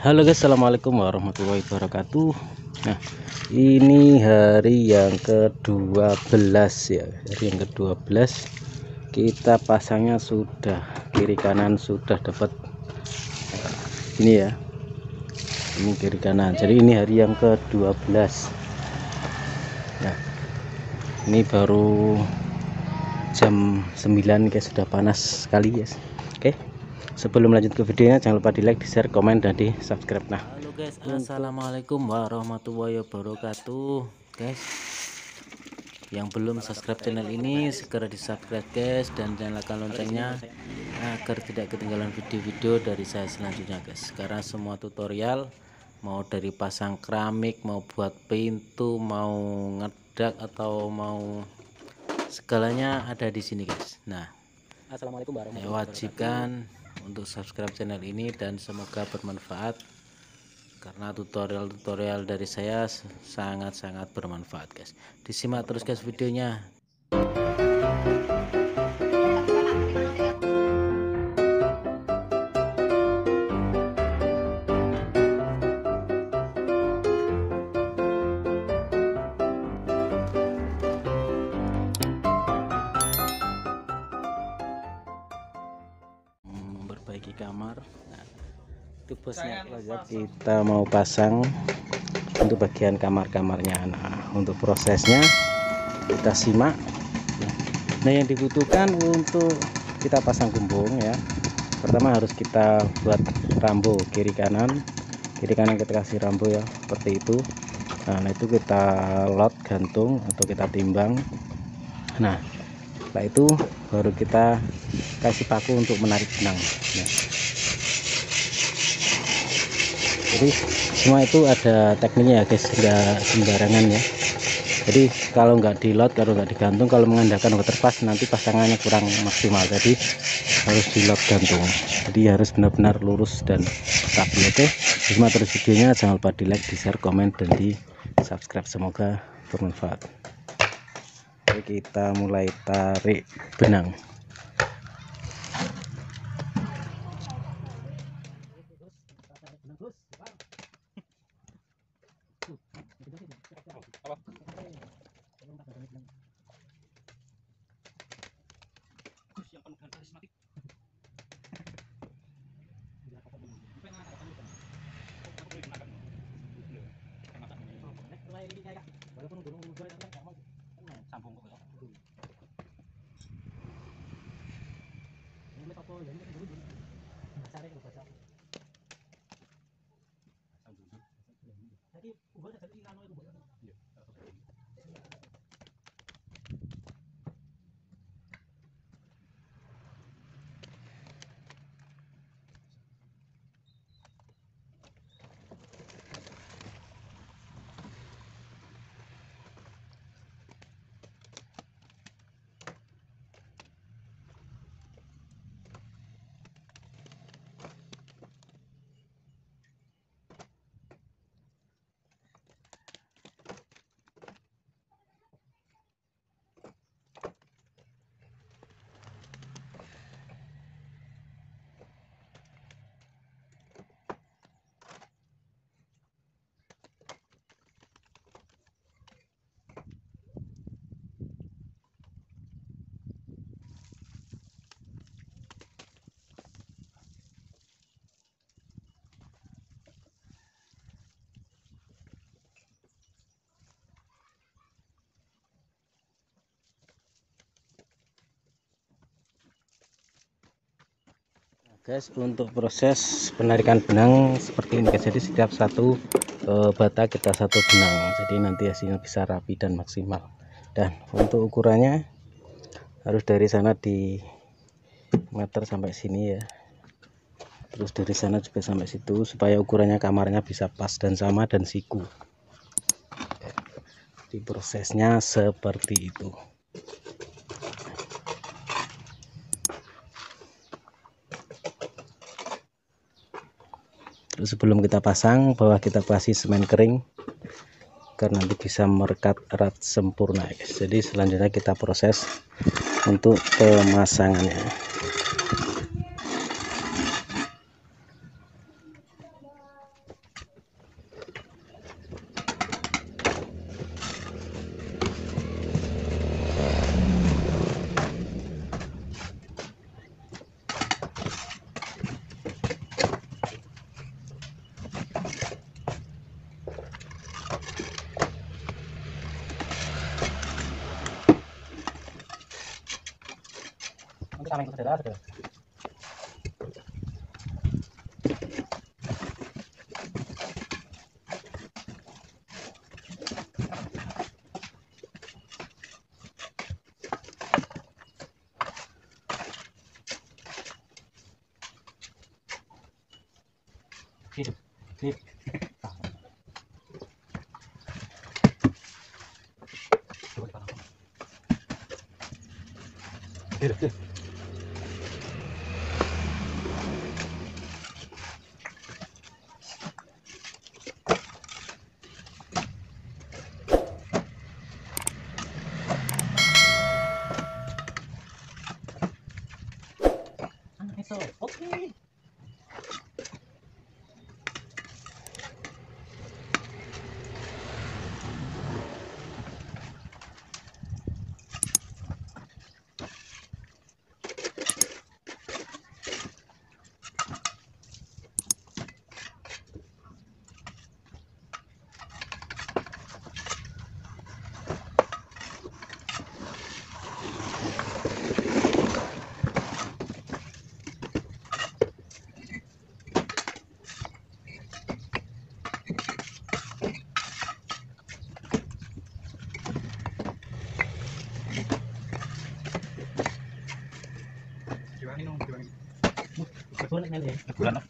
Halo guys, assalamualaikum warahmatullahi wabarakatuh. Nah, ini hari yang ke-12 ya, hari yang ke-12 kita pasangnya sudah kiri kanan sudah dapat ini ya, ini kiri kanan. Jadi ini hari yang ke-12. Nah, ini baru jam 9 guys, sudah panas sekali guys. Oke, sebelum lanjut ke videonya jangan lupa di like, di share, komen, dan di subscribe. Nah, halo guys, assalamualaikum warahmatullahi wabarakatuh guys. Yang belum subscribe channel ini segera di subscribe guys, dan nyalakan loncengnya agar tidak ketinggalan video-video dari saya selanjutnya guys. Karena semua tutorial, mau dari pasang keramik, mau buat pintu, mau ngedak, atau mau segalanya ada di sini guys. Nah, Assalamualaikum warahmatullahi wabarakatuh. wajibkan untuk subscribe channel ini dan semoga bermanfaat, karena tutorial-tutorial dari saya sangat-sangat bermanfaat guys. Disimak terus guys videonya. Memperbaiki kamar. Nah, itu bosnya kita mau pasang untuk bagian kamar-kamarnya. Nah, untuk prosesnya kita simak. Nah, yang dibutuhkan untuk kita pasang gembung ya, pertama harus kita buat rambu kiri kanan kita kasih rambu ya, seperti itu. Nah, itu kita lot gantung atau kita timbang. Nah, setelah itu baru kita kasih paku untuk menarik benang. Nah, jadi semua itu ada tekniknya ya guys, nggak sembarangan ya. Jadi kalau nggak di lot, kalau nggak digantung, kalau mengandalkan water pas, nanti pasangannya kurang maksimal. Jadi harus di lot gantung, jadi harus benar-benar lurus dan stabil. Oke, terima terus videonya, jangan lupa di like, di share, komen, dan di subscribe. Semoga bermanfaat. Oke, kita mulai tarik benang. Guys, untuk proses penarikan benang seperti ini guys. Jadi setiap satu bata kita satu benang, jadi nanti hasilnya bisa rapi dan maksimal. Dan untuk ukurannya harus dari sana di meter sampai sini ya, terus dari sana juga sampai situ, supaya ukurannya kamarnya bisa pas dan sama dan siku. Di prosesnya seperti itu. Terus sebelum kita pasang, bawah kita kasih semen kering agar nanti bisa merekat erat sempurna guys. Jadi selanjutnya kita proses untuk pemasangannya. pertama itu saudara. Hidup, hidup. Hidup. So, okay. Bulan ini. Bulan.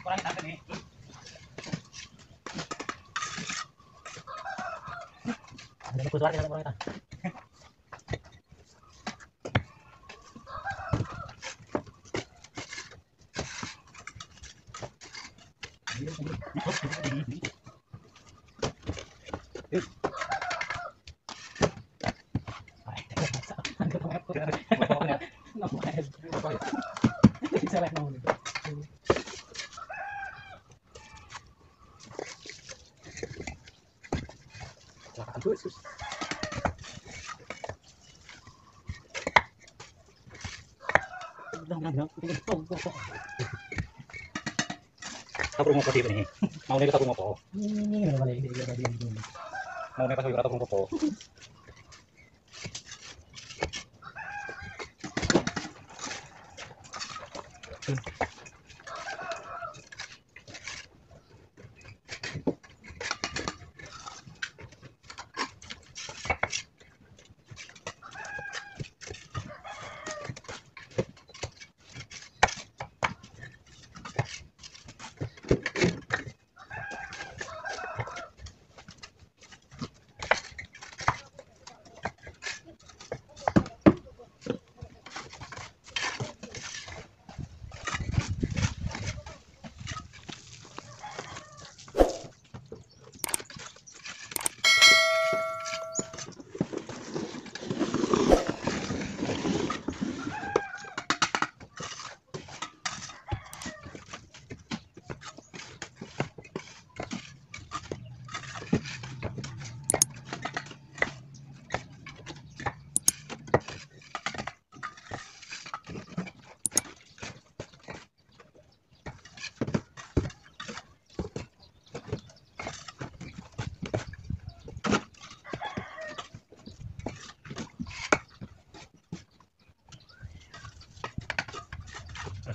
Kurang apa nih? Ada buku suara kita kurang. Tapos mo po dito ni. Mau ni tapos mo po. Ini ano ba ini dia tadi ini. Mau ni tapos mo po.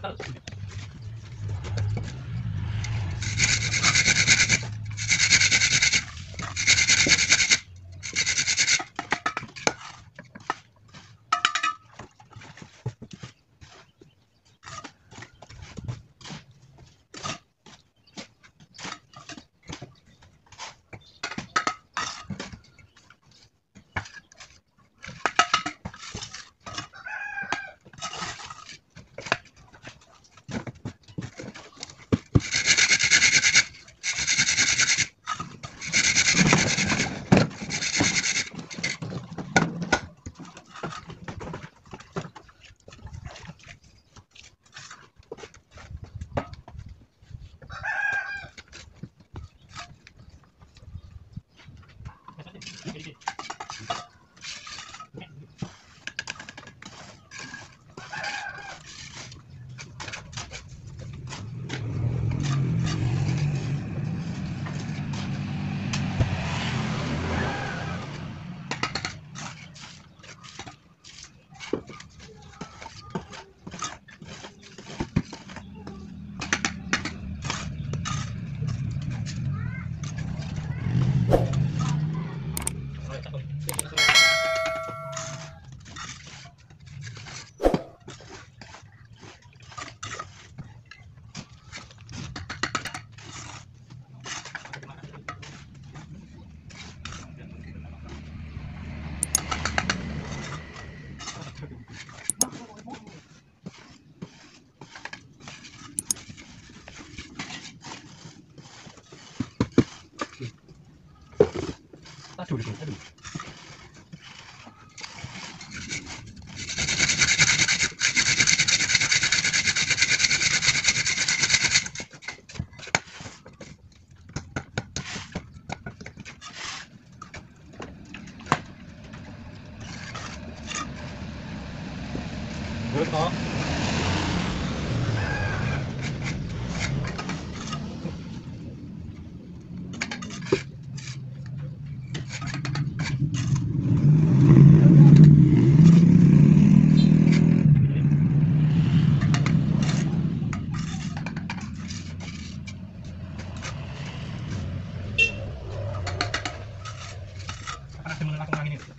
Aduh. Good talk. Panas teman langsung angin itu.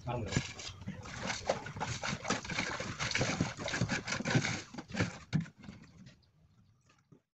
Ngarung.